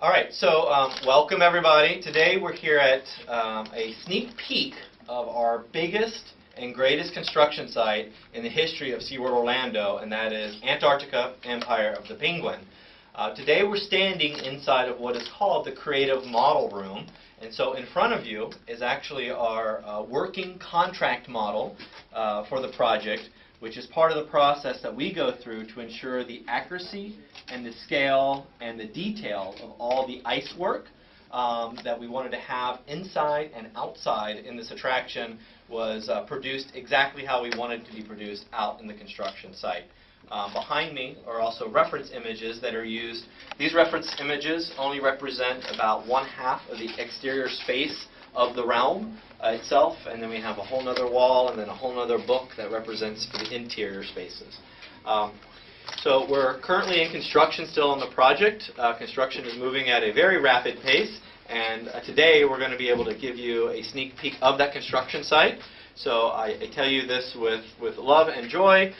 All right, so welcome everybody. Today we're here at a sneak peek of our biggest and greatest construction site in the history of SeaWorld Orlando, and that is Antarctica Empire of the Penguin. Today we're standing inside of what is called the Creative Model Room, and so in front of you is actually our working contract model for the project, which is part of the process that we go through to ensure the accuracy and the scale and the detail of all the ice work that we wanted to have inside and outside in this attraction was produced exactly how we wanted to be produced out in the construction site. Behind me are also reference images that are used. These reference images only represent about 1/2 of the exterior space of the realm itself, and then we have a whole other wall and then a whole other book that represents for the interior spaces. So we're currently in construction still on the project. Construction is moving at a very rapid pace, and today we're going to be able to give you a sneak peek of that construction site. So I tell you this with love and joy.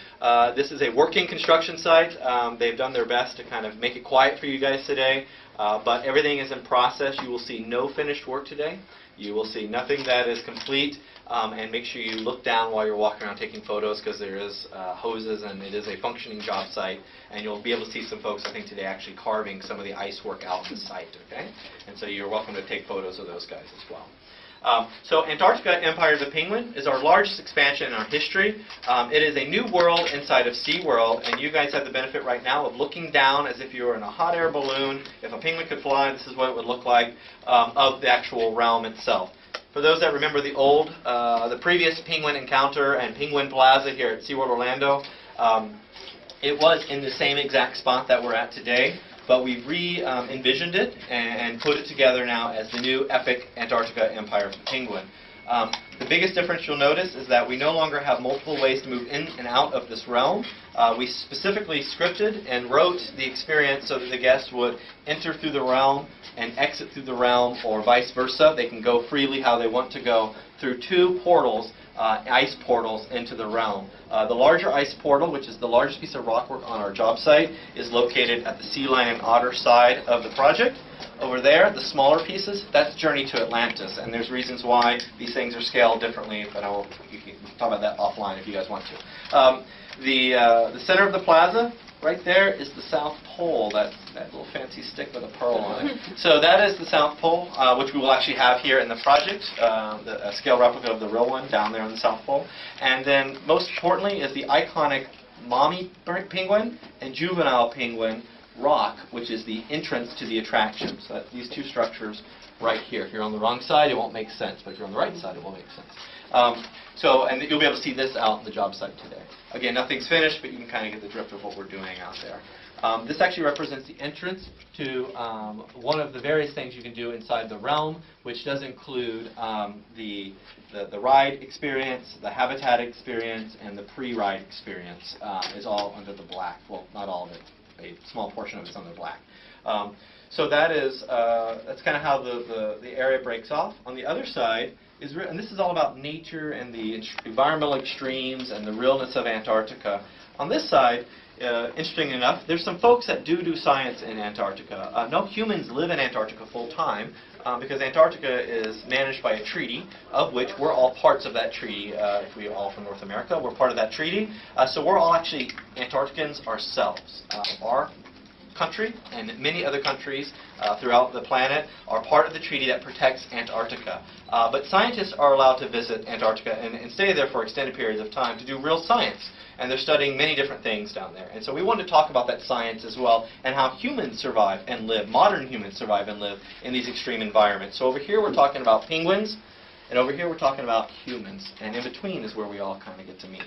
This is a working construction site. They've done their best to kind of make it quiet for you guys today, but everything is in process. You will see no finished work today. You will see nothing that is complete, and make sure you look down while you're walking around taking photos, because there is hoses and it is a functioning job site, and you'll be able to see some folks, I think, today actually carving some of the ice work out in the site, okay? And so you're welcome to take photos of those guys as well. So Antarctica Empire of the Penguin is our largest expansion in our history. It is a new world inside of SeaWorld, and you guys have the benefit right now of looking down as if you were in a hot air balloon. If a penguin could fly, this is what it would look like of the actual realm itself. For those that remember the previous penguin encounter and penguin plaza here at SeaWorld Orlando, it was in the same exact spot that we're at today. But we've re-envisioned it and put it together now as the new epic Antarctica Empire of the Penguin. The biggest difference you'll notice is that we no longer have multiple ways to move in and out of this realm. We specifically scripted and wrote the experience so that the guests would enter through the realm and exit through the realm, or vice versa. They can go freely how they want to go through 2 portals, ice portals into the realm. The larger ice portal, which is the largest piece of rockwork on our job site, is located at the sea lion and otter side of the project. Over there, the smaller pieces, that's Journey to Atlantis, and there's reasons why these things are scaled differently, but you can talk about that offline if you guys want to. The center of the plaza, right there, is the South Pole, that little fancy stick with a pearl on it. So that is the South Pole, which we will actually have here in the project, a scale replica of the real one down there on the South Pole. And then, most importantly, is the iconic mommy penguin and juvenile penguin rock, which is the entrance to the attraction. So that's these 2 structures right here. If you're on the wrong side, it won't make sense, but if you're on the right side, it will make sense. And you'll be able to see this out on the job site today. Again, nothing's finished, but you can kind of get the drift of what we're doing out there. This actually represents the entrance to one of the various things you can do inside the realm, which does include the ride experience, the habitat experience, and the pre-ride experience is all under the black. Well, not all of it. A small portion of it's under black. So that's kind of how the area breaks off. On the other side is, and this is all about nature and the environmental extremes and the realness of Antarctica. On this side, interesting enough, there's some folks that do science in Antarctica. No humans live in Antarctica full time because Antarctica is managed by a treaty, of which we're all parts of that treaty. If we're all from North America, we're part of that treaty. So we're all actually Antarcticans ourselves. Our country and many other countries throughout the planet are part of the treaty that protects Antarctica. But scientists are allowed to visit Antarctica and stay there for extended periods of time to do real science. And they're studying many different things down there. And so we wanted to talk about that science as well, and how humans survive and live, modern humans survive and live in these extreme environments. So over here we're talking about penguins, and over here we're talking about humans, and in between is where we all kind of get to meet.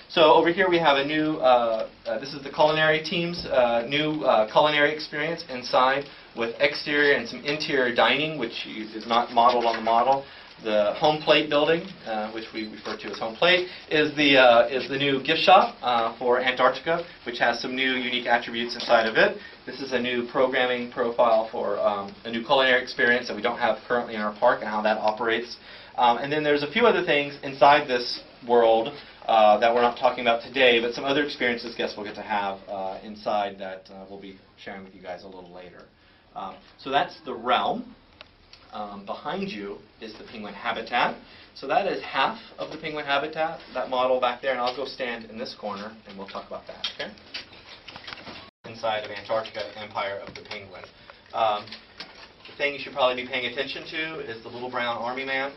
So over here we have a new, this is the culinary team's new culinary experience inside, with exterior and some interior dining, which is not modeled on the model. The home plate building, which we refer to as home plate, is the new gift shop for Antarctica, which has some new unique attributes inside of it. This is a new programming profile for a new culinary experience that we don't have currently in our park, and how that operates. And then there's a few other things inside this world that we're not talking about today, but some other experiences guests will get to have inside that we'll be sharing with you guys a little later. So that's the realm. Behind you is the penguin habitat. So that is half of the penguin habitat, that model back there, and I'll go stand in this corner and we'll talk about that, okay? Inside of Antarctica Empire of the penguin. The thing you should probably be paying attention to is the little brown army man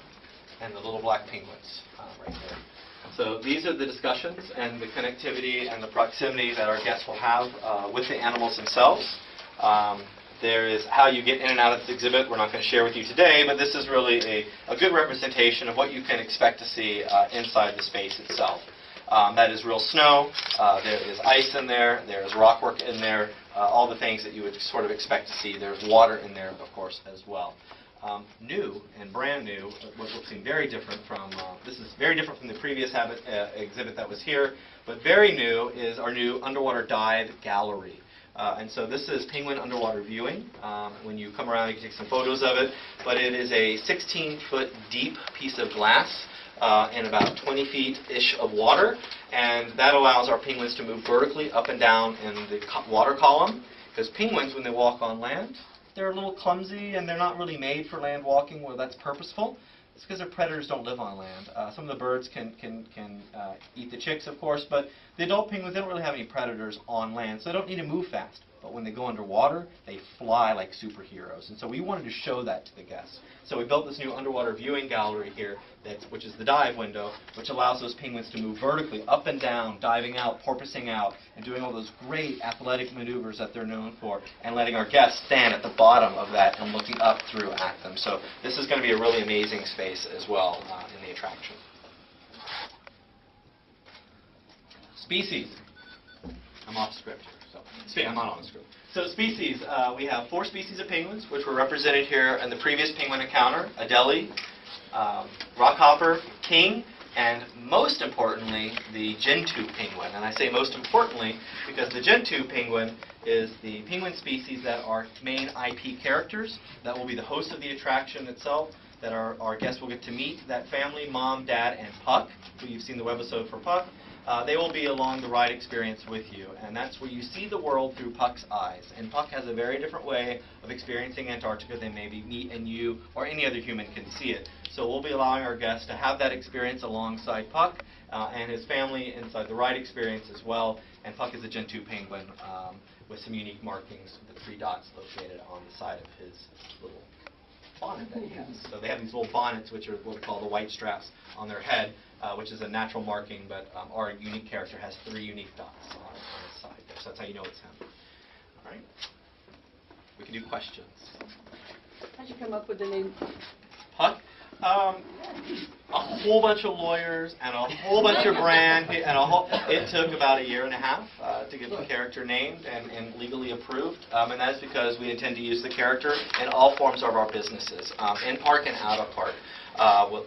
and the little black penguins right there. So these are the discussions and the connectivity and the proximity that our guests will have with the animals themselves. There is how you get in and out of this exhibit. We're not going to share with you today, but this is really a good representation of what you can expect to see inside the space itself. That is real snow, there is ice in there, there's rockwork in there, all the things that you would sort of expect to see. There's water in there, of course, as well. New and brand new, what will seem very different from, this is very different from the previous exhibit that was here, but very new is our new underwater dive gallery. And so this is penguin underwater viewing. When you come around, you can take some photos of it, but it is a 16-foot deep piece of glass in about 20 feet-ish of water, and that allows our penguins to move vertically up and down in the water column, because penguins, when they walk on land, they're a little clumsy and they're not really made for land walking where that's purposeful. It's because their predators don't live on land. Some of the birds can eat the chicks, of course, but the adult penguins, they don't really have any predators on land, so they don't need to move fast. But when they go underwater, they fly like superheroes. And so we wanted to show that to the guests. So we built this new underwater viewing gallery here, which is the dive window, which allows those penguins to move vertically up and down, diving out, porpoising out, and doing all those great athletic maneuvers that they're known for, and letting our guests stand at the bottom of that and looking up through at them. So this is going to be a really amazing space as well in the attraction. Species. I'm off script here. I'm not on the script. So species, we have 4 species of penguins, which were represented here in the previous penguin encounter: Adelie, Rockhopper, King, and most importantly, the Gentoo penguin. And I say most importantly because the Gentoo penguin is the penguin species that are main IP characters, that will be the host of the attraction itself, that our guests will get to meet that family, Mom, Dad, and Puck, who you've seen the webisode for Puck. They will be along the ride experience with you, and that's where you see the world through Puck's eyes. And Puck has a very different way of experiencing Antarctica than maybe me and you or any other human can see it. So we'll be allowing our guests to have that experience alongside Puck and his family inside the ride experience as well. And Puck is a Gentoo penguin with some unique markings, the 3 dots located on the side of his little bonnet that he has. So they have these little bonnets, which are what we call the white straps on their head, which is a natural marking, but our unique character has 3 unique dots on his side there. So that's how you know it's him. All right? We can do questions. How'd you come up with the name? Puck? A whole bunch of lawyers and a whole bunch of brand, it took about 1.5 years to get the character named and legally approved, and that is because we intend to use the character in all forms of our businesses, in park and out of park.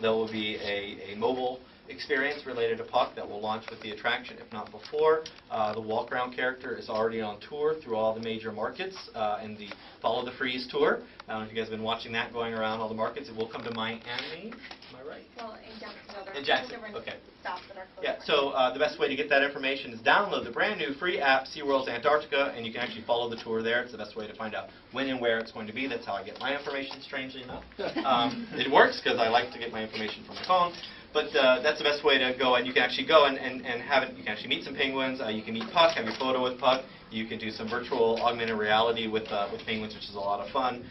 There will be a mobile experience related to Puck that will launch with the attraction, if not before. The walk-around character is already on tour through all the major markets in the Follow the Freeze tour. I don't know if you guys have been watching that going around all the markets. It will come to Miami. Am I right? Well, in Jacksonville. In Jacksonville, okay. Stops that are close. Yeah, so the best way to get that information is download the brand new free app, SeaWorld's Antarctica, and you can actually follow the tour there. It's the best way to find out when and where it's going to be. That's how I get my information, strangely enough. It works because I like to get my information from my phone. But that's the best way to go, and you can actually go and have it. You can actually meet some penguins. You can meet Puck, have your photo with Puck. You can do some virtual augmented reality with penguins, which is a lot of fun.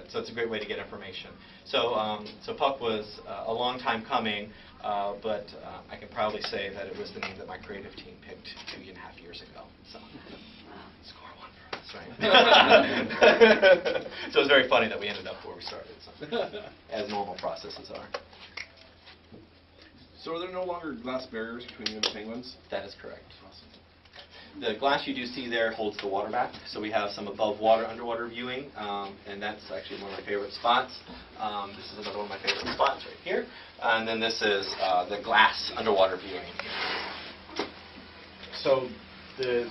So it's a great way to get information. So Puck was a long time coming, but I can proudly say that it was the name that my creative team picked 2.5 years ago. So score 1 for us, right? So it's very funny that we ended up where we started, so, as normal processes are. So are there no longer glass barriers between you and the penguins? That is correct. The glass you do see there holds the water back, so we have some above water, underwater viewing, and that's actually one of my favorite spots. This is another one of my favorite spots right here. And then this is the glass underwater viewing. So the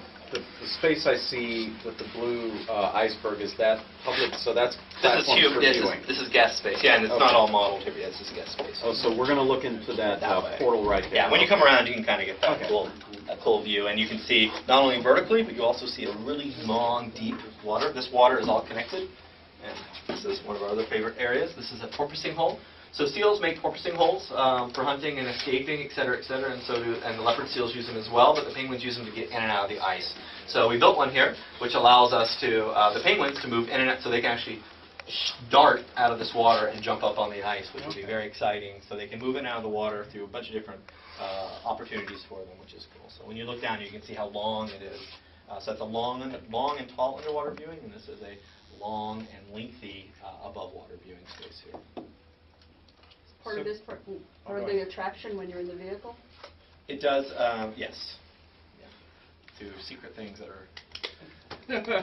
space I see with the blue iceberg, is that public? So that's platforms for viewing. This is guest space, yeah, and it's not all modeled here yet. This is guest space. Oh, so we're going to look into that portal right there. Yeah, when you come around, you can kind of get that cool a cool view. And you can see not only vertically, but you also see a really long, deep water. This water is all connected. And this is one of our other favorite areas. This is a porpoising hole. So seals make porpoising holes for hunting and escaping, et cetera, and and the leopard seals use them as well, but the penguins use them to get in and out of the ice. So we built one here, which allows us to, the penguins to move in and out, so they can actually dart out of this water and jump up on the ice, which would be very exciting. So they can move in and out of the water through a bunch of different opportunities for them, which is cool. So when you look down, you can see how long it is. So it's a long and tall underwater viewing, and this is a long and lengthy above water viewing space here. Part of this part of the attraction when you're in the vehicle? It does, yes. Yeah. Do secret things that are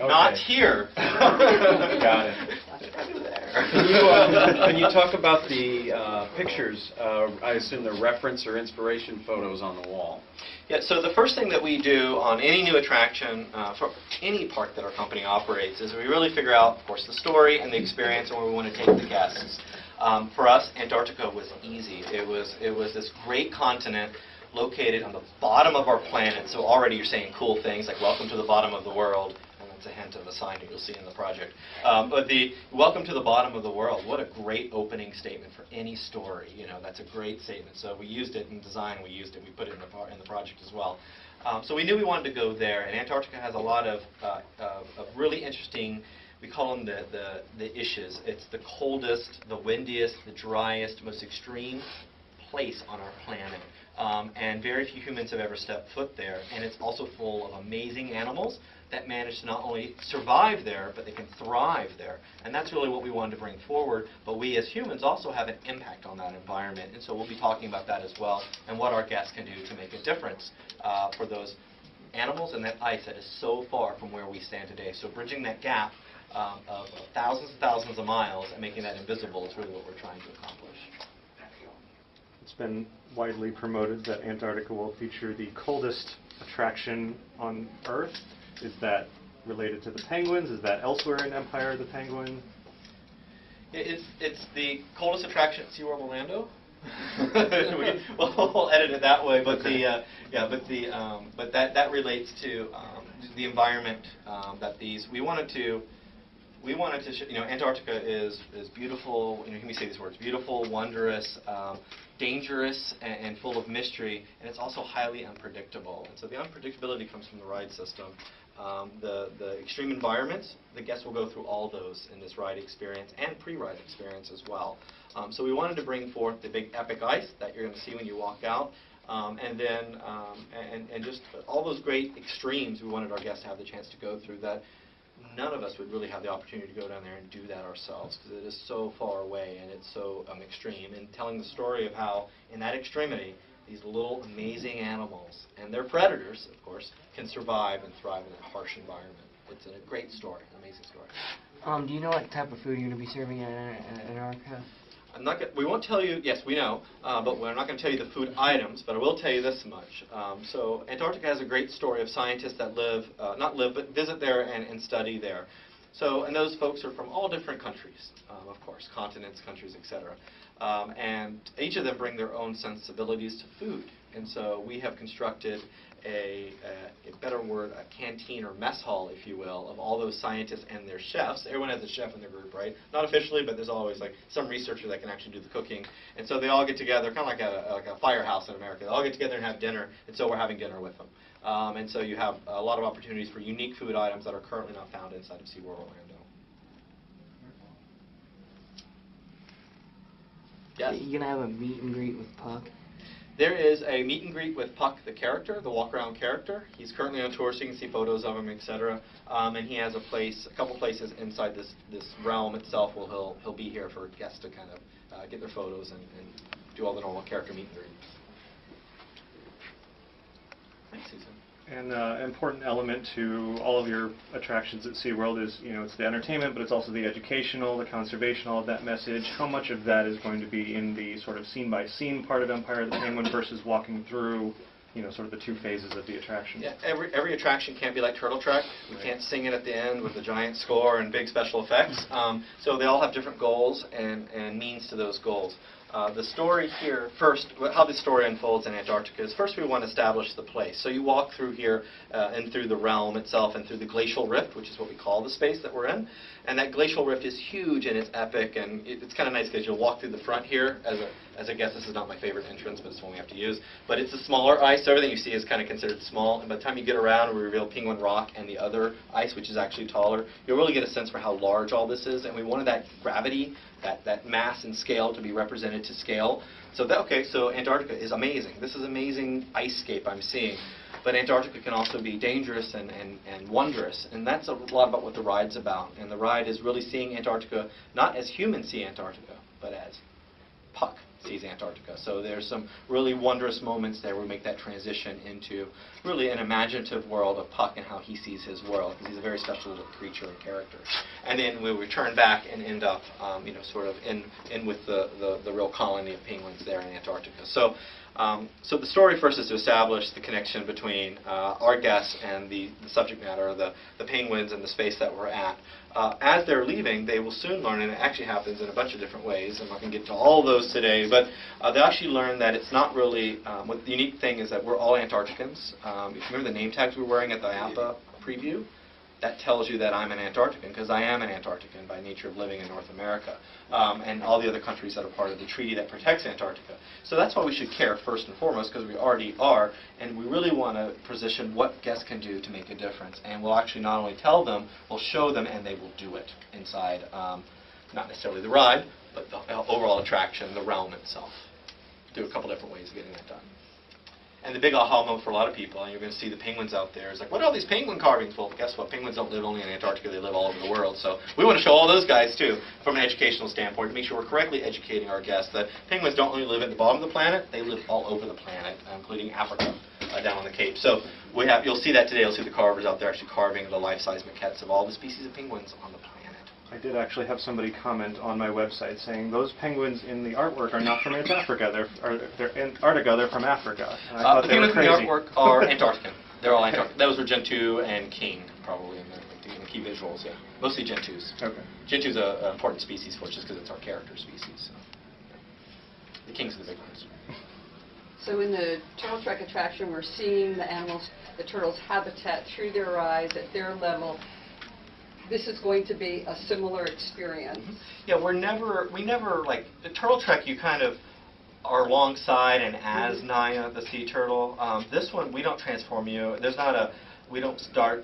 not here. Got it. Can you talk about the pictures? I assume they're reference or inspiration photos on the wall. Yeah, so the first thing that we do on any new attraction for any park that our company operates is we really figure out, of course, the story and the experience and where we want to take the guests. For us, Antarctica was easy. It was this great continent located on the bottom of our planet. So already you're saying cool things like "Welcome to the bottom of the world," and that's a hint of a sign that you'll see in the project. But the "Welcome to the bottom of the world," what a great opening statement for any story. You know, that's a great statement. So we used it in design. We used it. We put it in the project as well. So we knew we wanted to go there, and Antarctica has a lot of really interesting. We call them the issues. It's the coldest, the windiest, the driest, most extreme place on our planet. And very few humans have ever stepped foot there. And it's also full of amazing animals that manage to not only survive there, but they can thrive there. And that's really what we wanted to bring forward. But we as humans also have an impact on that environment. And so we'll be talking about that as well and what our guests can do to make a difference for those animals and that ice that is so far from where we stand today. So bridging that gap of thousands and thousands of miles and making that invisible is really what we're trying to accomplish. It's been widely promoted that Antarctica will feature the coldest attraction on Earth. Is that related to the penguins? Is that elsewhere in Empire of the Penguin? It's the coldest attraction at SeaWorld Orlando. We'll edit it that way, but but that relates to the environment that we wanted to Antarctica is beautiful. Can we say these words? Beautiful, wondrous, dangerous, and full of mystery, and it's also highly unpredictable. And so the unpredictability comes from the ride system. The extreme environments, the guests will go through all those in this ride experience and pre-ride experience as well. So we wanted to bring forth the big epic ice that you're going to see when you walk out, and then and just all those great extremes we wanted our guests to have the chance to go through that. None of us would really have the opportunity to go down there and do that ourselves because it is so far away and it's so extreme. And telling the story of how, in that extremity, these little amazing animals and their predators, of course, can survive and thrive in a harsh environment. It's a great story, an amazing story. Do you know what type of food you're going to be serving in Antarctica? We won't tell you, yes, we know, but we're not going to tell you the food items, but I will tell you this much. So Antarctica has a great story of scientists that but visit there and study there. So, and those folks are from all different countries, of course, continents, countries, etc. And each of them bring their own sensibilities to food. And so we have constructed a better word, a canteen or mess hall, if you will, of all those scientists and their chefs. Everyone has a chef in their group, right? Not officially, but there's always like some researcher that can actually do the cooking. And so they all get together, kind of like a firehouse in America. They all get together and have dinner, and so we're having dinner with them. And so you have a lot of opportunities for unique food items that are currently not found inside of SeaWorld Orlando. Yes? You're going to have a meet and greet with Puck? There is a meet and greet with Puck, the character, the walk-around character. He's currently on tour, so you can see photos of him, etc. And he has a couple places inside this realm itself where he'll be here for guests to kind of get their photos and do all the normal character meet and greets. Thanks, Susan. And an important element to all of your attractions at SeaWorld is, it's the entertainment, but it's also the educational, the conservation, all of that message. How much of that is going to be in the sort of scene-by-scene part of Empire of the Penguin versus walking through, sort of the two phases of the attraction? Yeah, every attraction can't be like Turtle Trek. We can't sing it at the end with a giant score and big special effects. So they all have different goals and means to those goals. The story here, first, how the story unfolds in Antarctica is first we want to establish the place. So you walk through here and through the realm itself and through the glacial rift, which is what we call the space that we're in. And that glacial rift is huge and it's epic, and it's kind of nice because you'll walk through the front here. As a guest, this is not my favorite entrance, but it's the one we have to use. But it's a smaller ice, so everything you see is kind of considered small. And by the time you get around, we reveal Penguin Rock and the other ice, which is actually taller. You'll really get a sense for how large all this is. And we wanted that gravity, that mass and scale to be represented to scale. So so Antarctica is amazing. This is amazing icescape I'm seeing. But Antarctica can also be dangerous and wondrous, and that's a lot about what the ride's about. And the ride is really seeing Antarctica not as humans see Antarctica, but as Puck sees Antarctica. So there's some really wondrous moments there where we make that transition into really an imaginative world of Puck and how he sees his world, because he's a very special little creature and character. And then we'll return back and end up, sort of in with the real colony of penguins there in Antarctica. So the story first is to establish the connection between our guests and the subject matter, the penguins and the space that we're at. As they're leaving, they will soon learn, and it actually happens in a bunch of different ways. I'm not going to get to all of those today, but they'll actually learn that it's not really, what the unique thing is that we're all Antarcticans. If you remember the name tags we were wearing at the APA preview, that tells you that I'm an Antarctican, because I am an Antarctican by nature of living in North America, and all the other countries that are part of the treaty that protects Antarctica. So that's why we should care first and foremost, because we already are, and we really want to position what guests can do to make a difference. And we'll actually not only tell them, we'll show them, and they will do it inside, not necessarily the ride, but the overall attraction, the realm itself. Do a couple different ways of getting that done. And the big aha moment for a lot of people, and you're going to see the penguins out there, is like, what are all these penguin carvings? Well, guess what? Penguins don't live only in Antarctica, they live all over the world. So we want to show all those guys, too, from an educational standpoint, to make sure we're correctly educating our guests that penguins don't only live at the bottom of the planet, they live all over the planet, including Africa, down on the Cape. So you'll see that today. You'll see the carvers out there actually carving the life-size maquettes of all the species of penguins on the planet. I did actually have somebody comment on my website saying those penguins in the artwork are not from Antarctica. They're Antarctica. They're from Africa. And I thought the they were penguins in crazy. the artwork are Antarctican. They're all Antarctic. Those were Gen 2 and King, probably, in the key visuals, yeah. Mostly Gen 2s. Okay. Gen 2 is an important species for us just because it's our character species. So. The Kings are the big ones. So in the Turtle Trek attraction, we're seeing the animals, the turtles' habitat through their eyes at their level. This is going to be a similar experience. Yeah, we never, like, the Turtle Trek, you kind of are alongside and as Naya, the sea turtle. This one, we don't transform you. We don't start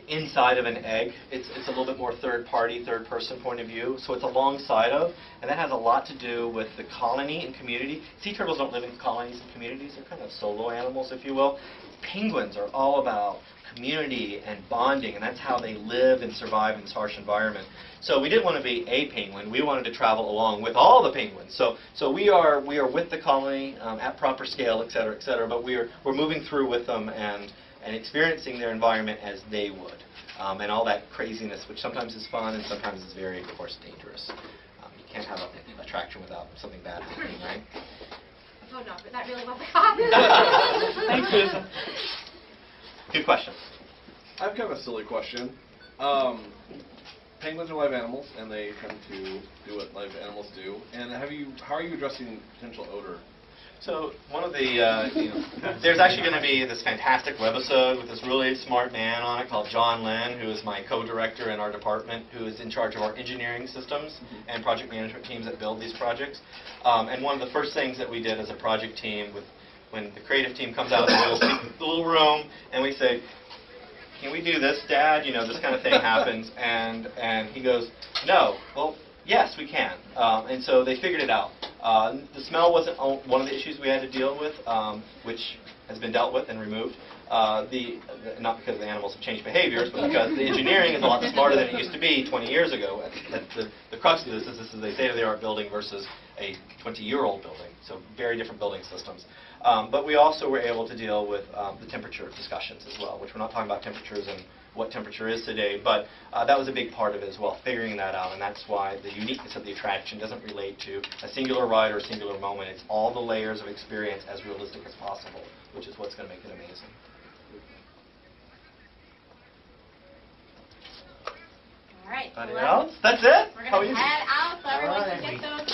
inside of an egg. It's a little bit more third-party, third-person point of view. So it's alongside of, and that has a lot to do with the colony and community. Sea turtles don't live in colonies and communities. They're kind of solo animals, if you will. Penguins are all about community and bonding, and that's how they live and survive in this harsh environment. So we didn't want to be a penguin. We wanted to travel along with all the penguins. So we are with the colony at proper scale, et cetera, but we're moving through with them and experiencing their environment as they would, and all that craziness, which sometimes is fun and sometimes is very, of course, dangerous. You can't have an attraction without something bad happening, right? Oh no, but that really was a Thanks, Susan. Good question. I've got a silly question. Penguins are live animals, and they tend to do what live animals do. And how are you addressing potential odor? So one of the, there's actually going to be this fantastic webisode with this really smart man on it called John Lynn, who is my co-director in our department, who is in charge of our engineering systems and project management teams that build these projects. And one of the first things that we did as a project team, when the creative team comes out of the little room, and we say, "Can we do this, Dad?" This kind of thing happens, and he goes, "No." Well, yes, we can. And so they figured it out. The smell wasn't one of the issues we had to deal with, which has been dealt with and removed. Not because the animals have changed behaviors, but because the engineering is a lot smarter than it used to be 20 years ago. The crux of this is a state-of-the-art building versus a 20-year-old building, so very different building systems. But we also were able to deal with the temperature discussions as well, which we're not talking about temperatures and what temperature is today, but that was a big part of it as well, figuring that out, and that's why the uniqueness of the attraction doesn't relate to a singular ride or a singular moment. It's all the layers of experience as realistic as possible, which is what's going to make it amazing. All right. Anybody else? That's it? We're How going to easy. head out so everyone can Alright. get those